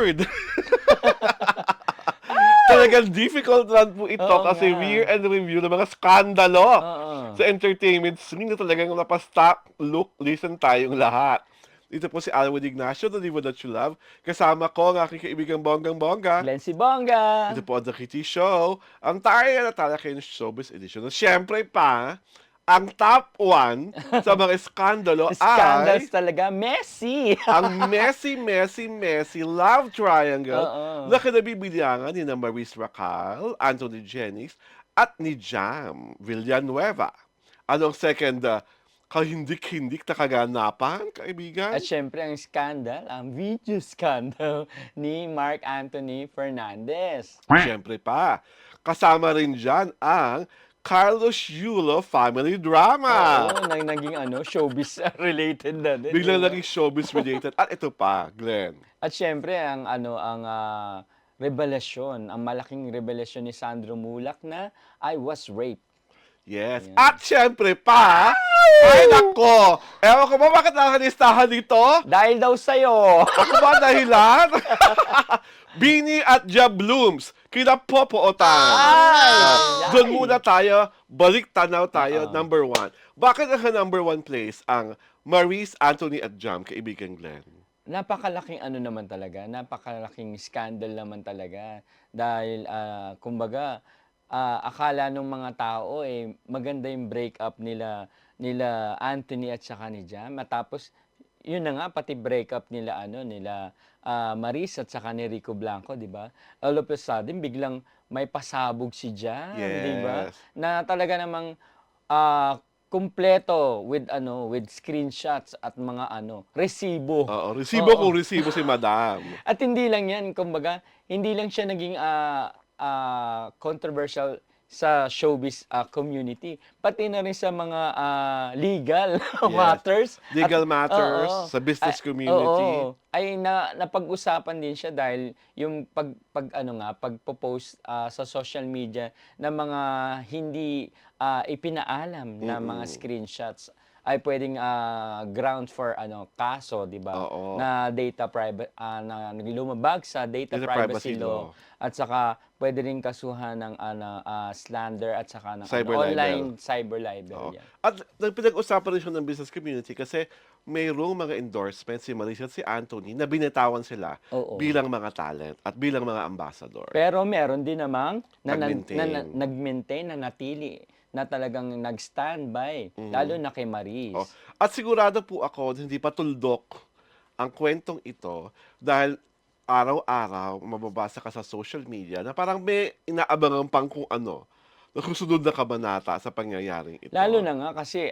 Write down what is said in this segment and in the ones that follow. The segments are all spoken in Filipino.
word. Talagang difficult lang po ito Oo kasi nga. year and review ng mga skandalo Oo. sa entertainment scene na talagang napastop, look, listen tayong lahat. Dito po si Alwin Ignacio, The Diva That You Love. Kasama ko ang aking kaibigang Bonggang-Bongga. Glenn Sibonga. Ito po ang The Kitty Show, ang tayo na talakayin Showbiz Edition. At syempre pa, ang top 1 sa mga skandalo Scandals ay talaga. Messi. ang messy love triangle Oo. na kinabibilangan ni na Maurice Racal, Anthony Jennings, at ni Jam Villanueva. Anong second kahindik-hindik na kaganapan, kaibigan? At syempre ang scandal, ang video scandal ni Mark Anthony Fernandez. Siyempre pa, kasama rin dyan ang Carlos Yulo family drama. Oo, naging showbiz related na din. Biglang di ba? naging showbiz related. At ito pa, Glenn. At syempre ang revelasyon, ang malaking revelasyon ni Sandro Mulak na I was raped. Yes. At syempre pa, ay nako, ewan ko ba bakit nakalistahan dito? Dahil daw sa'yo. Ako ba dahilan? Bini at Jablooms, kinapopootan. Ay! Doon muna tayo, balik tanaw tayo, Oo. number 1. Bakit ang number 1 place ang Maurice, Anthony at Jam, kaibigan Glenn? Napakalaking naman talaga, napakalaking scandal naman talaga. Dahil, kumbaga, akala ng mga tao, maganda yung breakup nila Anthony at saka ni Jam. Matapos, yun na nga, pati breakup nila Maris at saka ni Rico Blanco, di ba? All of a sudden, biglang may pasabog si Jam, di ba? Yes. Na talaga namang kumpleto with screenshots at mga resibo. Oo, resibo Oo. kung resibo si Madam. At hindi lang yan, kumbaga, hindi lang siya naging controversial sa showbiz community, pati na rin sa mga legal matters. Legal matters, Oo. sa business Ay, community. oo. Ay napag-usapan din siya dahil yung pagpo-post sa social media ng mga hindi ipinaalam na mga screenshots ay pwedeng ground for kaso, 'di ba? Oo. Na data private na lumabag sa data Data privacy privacy law. law. At saka pwede rin kasuhan ng slander at saka ng Cyber online cyber libel. Oo. Yan. At pinag-usapan rin siya ng business community kasi mayroong mga endorsements si Marisa at si Anthony na binatawan sila Oo. bilang mga talent at bilang mga ambassador. Pero meron din namang Nag-maintain. nag-maintain, na natili, na talagang nag-standby, lalo na kay Maris. Oh. At sigurado po ako hindi pa tuldok ang kwentong ito dahil araw-araw mababasa ka sa social media na parang may inaabangan pang kung ano na susunod na kabanata sa pangyayaring ito. Lalo na nga kasi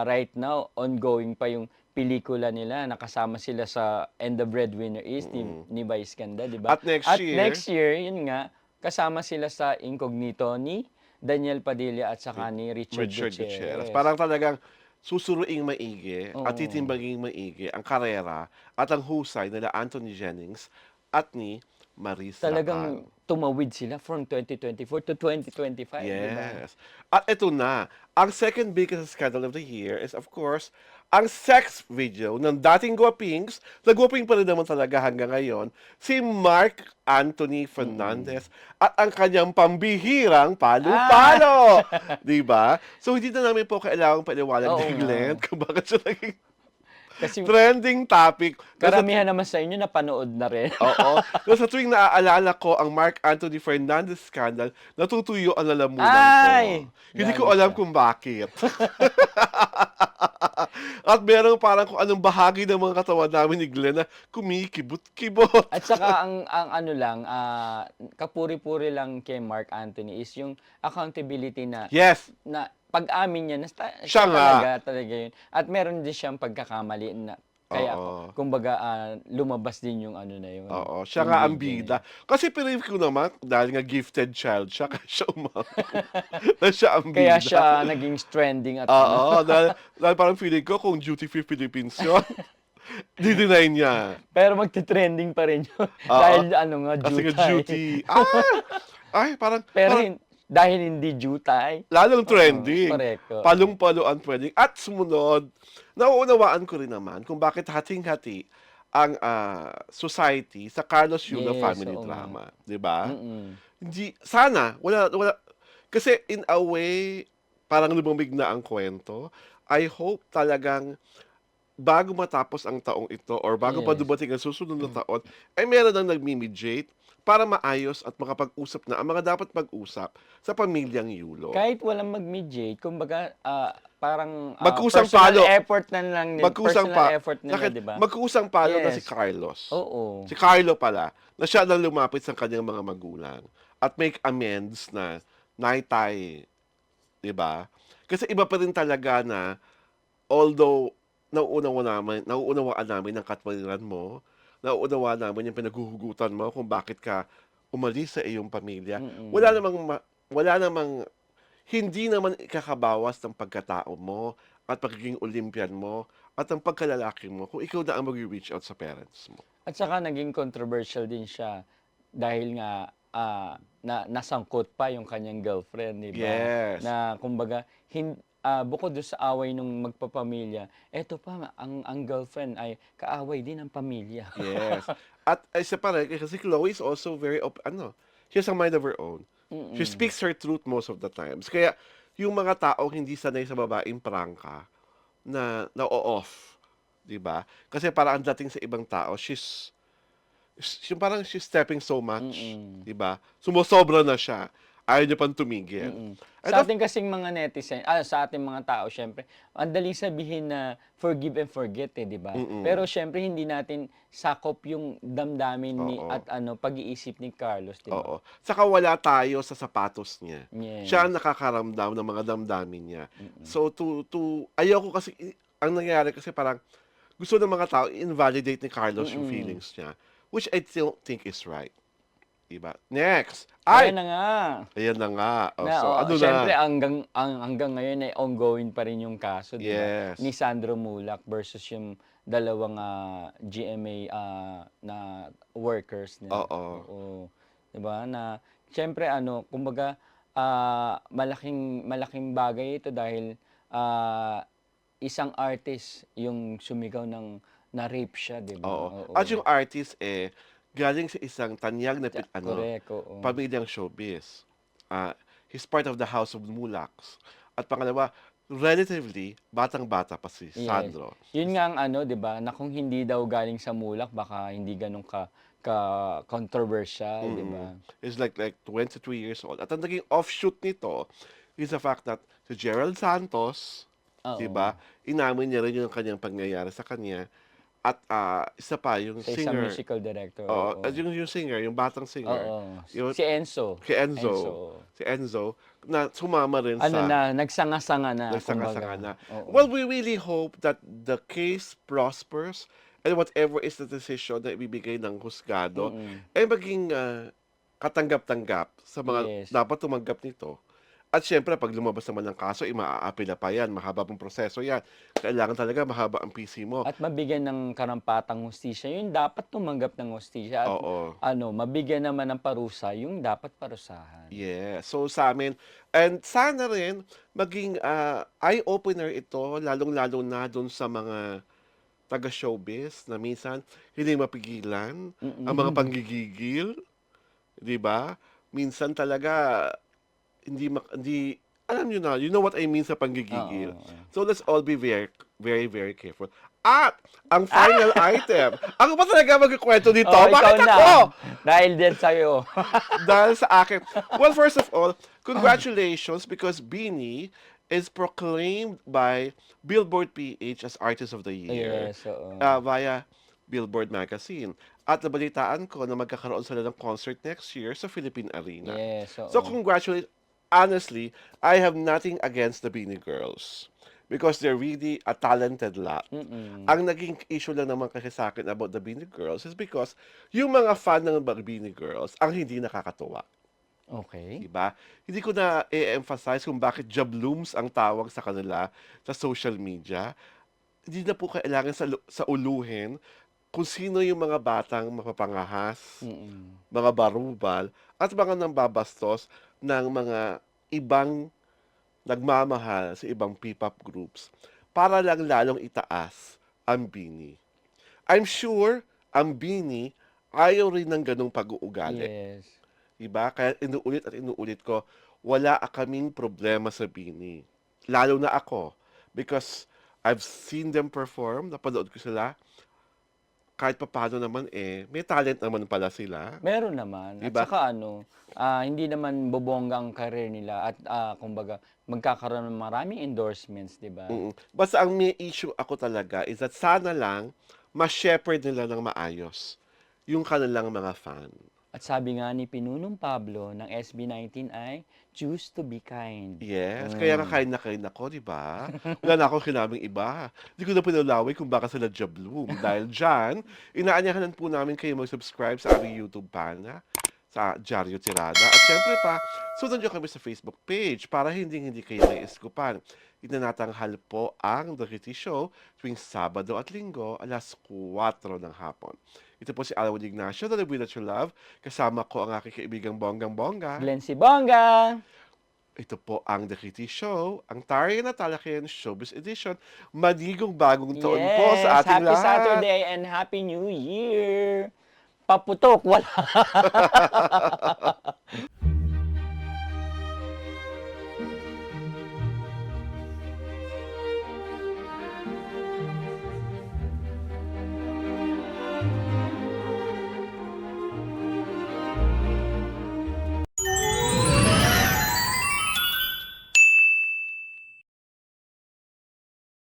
right now, ongoing pa yung pelikula nila, nakasama sila sa And the Breadwinner Is ni Vice Ganda, di ba? At next year, yun nga, kasama sila sa Incognito ni Daniel Padilla at saka ni Richard Gutierrez. Parang talagang susuruing maigi at Oo. titimbanging maigi ang karera at ang husay nila Anthony Jennings at ni Maris Talagang Racal. tumawid sila from 2024 to 2025, di ba? Yes. At ito na, ang second biggest scandal of the year is of course, ang sex video ng dating gwapings, na gwaping pa rin naman talaga hanggang ngayon, si Mark Anthony Fernandez at ang kanyang pambihirang palo-palo. Di ba? So hindi na namin po kailangang paliwanag Oo ni nga. Glenn kung bakit siya naging Kasi trending topic. karamihan naman sa inyo napanood na rin. Oo. So, sa tuwing naaalala ko ang Mark Anthony Fernandez scandal, natutuyo ang lalamunan Ay! ko. Hindi ko Grabe alam siya. kung bakit. At meron parang kung anong bahagi ng mga katawan namin ni Glenn na kumikibot-kibot. At saka ang kapuri-puri lang kay Mark Anthony is yung accountability na Yes. pag-amin niya na Siya nga. talaga yun. At meron din siyang pagkakamali na kaya Oo. kumbaga lumabas din yung na yun. Oo, siya yung nga ang video bida. Kasi pinreview ko naman, dahil nga gifted child siya, kaya siya na siya ang bida. Kaya siya naging trending at Oo, dahil parang feeling ko kung Duty Free Philippines yun, di-deny niya. Pero magte-trending pa rin yun. Oo. Dahil Kasi nga jutay. duty. Ay, parang, Pero parang dahil hindi jutay. lalong trending. correct. Palong-palo ang trending. At sumunod, nauunawaan ko rin naman kung bakit hating-hati ang society sa Carlos Yulo Yes, family oo nga. drama, 'di ba? Mm. Hindi sana wala kasi in a way parang lumamig na ang kwento. I hope talagang bago matapos ang taong ito or bago pa Yes. dumating ang susunod na taon, ay meron nang nagmi-mediate para maayos at makapag-usap na ang mga dapat mag-usap sa pamilyang Yulo. Kahit walang mag-mediate, kumbaga, parang, Magkusang personal palo, effort na lang magkusang personal pa, effort nila, bakit 'di ba? magkusang palo na si Yes, Carlos. oo. Si Carlo pala, na siya nang lumapit sa kanyang mga magulang at make amends na naitay, 'di ba? Kasi iba pa rin talaga na although nauunawaan namin ang katwiran mo, nauunawaan namin yung pinaghuhugutan mo kung bakit ka umalis sa iyong pamilya, Mm. wala namang hindi naman ikakabawas ng pagkatao mo at pagiging Olympian mo at ang pagkalalaki mo kung ikaw na ang magre-reach out sa parents mo. At saka naging controversial din siya dahil nga, nasangkot pa yung kanyang girlfriend, 'di ba? Yes, Na kumbaga bukod dun sa away nung magpapamilya, eto pa ang girlfriend ay kaaway din ng pamilya. yes. At isa pa rin, kasi Chloe is also very she has a mind of her own. She Mm, speaks her truth most of the times. Kaya yung mga tao hindi sanay sa babaeng prangka na off, 'di ba? Kasi parang ang dating sa ibang tao, yung parang she's stepping so much, mm. 'di ba? Sumosobra na siya. Ayaw niya pang tumigil. Mm. And Sa of ating kasing mga netizen sa ating mga tao siyempre, ang daling sabihin na forgive and forget, eh, 'di ba? Pero mm, siyempre hindi natin sakop yung damdamin at oo. pag-iisip ni Carlos, 'di ba? Oo. Saka wala tayo sa sapatos niya. Siya ang Yes. nakakaramdam ng mga damdamin niya. Mm. So ayoko kasi ang nangyayari kasi parang gusto ng mga tao i-invalidate ni Carlos yung Mm. feelings niya, which I don't think is right, 'di ba? Next. Ayan Ay, na nga, ayan na nga. Oh, na so ano siyempre na? hanggang ngayon ay ongoing pa rin yung kaso, 'di ba? Ni Yes. Sandro Mulak versus yung dalawang, GMA, na workers niya, Oo. oo. 'Di ba, na siyempre kumbaga, malaking malaking bagay ito dahil, isang artist yung sumigaw ng na-rape siya, 'di ba? Oo. At Oo. yung artist galing sa isang tanyag na Correct, oo. pamilyang showbiz. He's part of the House of Mulaks. At pangalawa, relatively, batang-bata pa si Yes. Sandro. Yun nga ang 'di ba, na kung hindi daw galing sa Mulak baka hindi gano'n ka-controversial, 'di Mm. ba? He's like 23 years old. At ang naging offshoot nito is the fact that si Gerald Santos, 'di Oo, ba, inamin niya rin yung kanyang pangyayari sa kanya. At isa pa, yung sa isang singer, musical director, oo, oo. at yung singer, yung batang singer, Oo, yung si Enzo, kay Enzo, Enzo, oo. si Enzo, na sumama rin Ano sa na, nagsanga-sanga na nagsanga-sanga kumbaga, na. oo. Well, we really hope that the case prospers and whatever is the decision na ibibigay ng husgado Mm, ay maging katanggap-tanggap sa mga yes. dapat tumanggap nito. At siyempre, pag lumabas naman ng kaso, maaapela pa yan, mahaba pang proseso yan. Kailangan talaga mahaba ang PC mo. At mabigyan ng karampatang hustisya yung dapat tumanggap ng hustisya at Oo. mabigyan naman ng parusa yung dapat parusahan. Yeah. So sa amin, and sana rin maging eye-opener ito, lalong-lalo na dun sa mga taga-showbiz na minsan hindi mapigilan ang mga Mm. panggigigil, 'di ba? Minsan talaga hindi alam niyo na, you know what I mean sa Oo, panggigigil. oo. So let's all be very, very, very careful. At ang Ah! final item, ako ba talaga magkukuwento dito? Oo, ikaw Bakit na. ako? Dahil din sa'yo. Dahil sa akin. Well, first of all, congratulations because Beanie is proclaimed by Billboard PH as Artist of the Year Yes, oo. via Billboard Magazine. At nabalitaan ko na magkakaroon sila ng concert next year sa Philippine Arena. Yes, So oo. congratulations. Honestly, I have nothing against the Beanie Girls because they're really a talented lot. Mm. Ang naging issue lang naman kasi sa akin about the Beanie Girls is because yung mga fan ng Beanie Girls ang hindi nakakatuwa. Okey. 'Di ba? Hindi ko na i-emphasize kung bakit jablooms ang tawag sa kanila sa social media. Hindi na po kailangan sa uluhin kung sino yung mga batang mapapangahas, Mm. mga barubal, at mga nambabastos ng mga ibang nagmamahal sa ibang P-pop groups para lang lalong itaas ang BINI. I'm sure ang Bini ayaw rin ng ganong pag-uugali. Yes. Diba? Kaya inuulit at inuulit ko, wala kaming problema sa Bini. Lalo na ako. Because I've seen them perform, napanood ko sila, kahit papaano naman may talent naman pala sila. Meron naman. At Diba? saka hindi naman bobongga ang career nila at kumbaga magkakaroon ng maraming endorsements, 'di ba? Basta ang may issue ako talaga is that sana lang ma-shepherd nila ng maayos yung kanilang mga fan. At sabi nga ni Pinunong Pablo ng SB19 ay choose to be kind. Yes, kaya nga kain na ako, di ba? Wala na akong kinaming iba. Hindi ko na pinalaway kung baka sila Jabloom. Dahil dyan, inaanyahan po namin kayo mag-subscribe sa aming YouTube page sa Diaryo Tirada. At syempre pa, sundan nyo kami sa Facebook page para hindi kayo naiiskupan. Itinanatanghal po ang The Kitty Show tuwing Sabado at Linggo alas 4 ng hapon. Ito po si Alwin Ignacio, The Way That You Love. Kasama ko ang aking kaibigang Bonggang-Bongga. Glenn Sibonga! Ito po ang The Kitty Show, ang Tarya na Talakian Showbiz Edition. Maligong bagong taon po sa ating Happy lahat. Saturday and Happy New Year! Paputok, wala.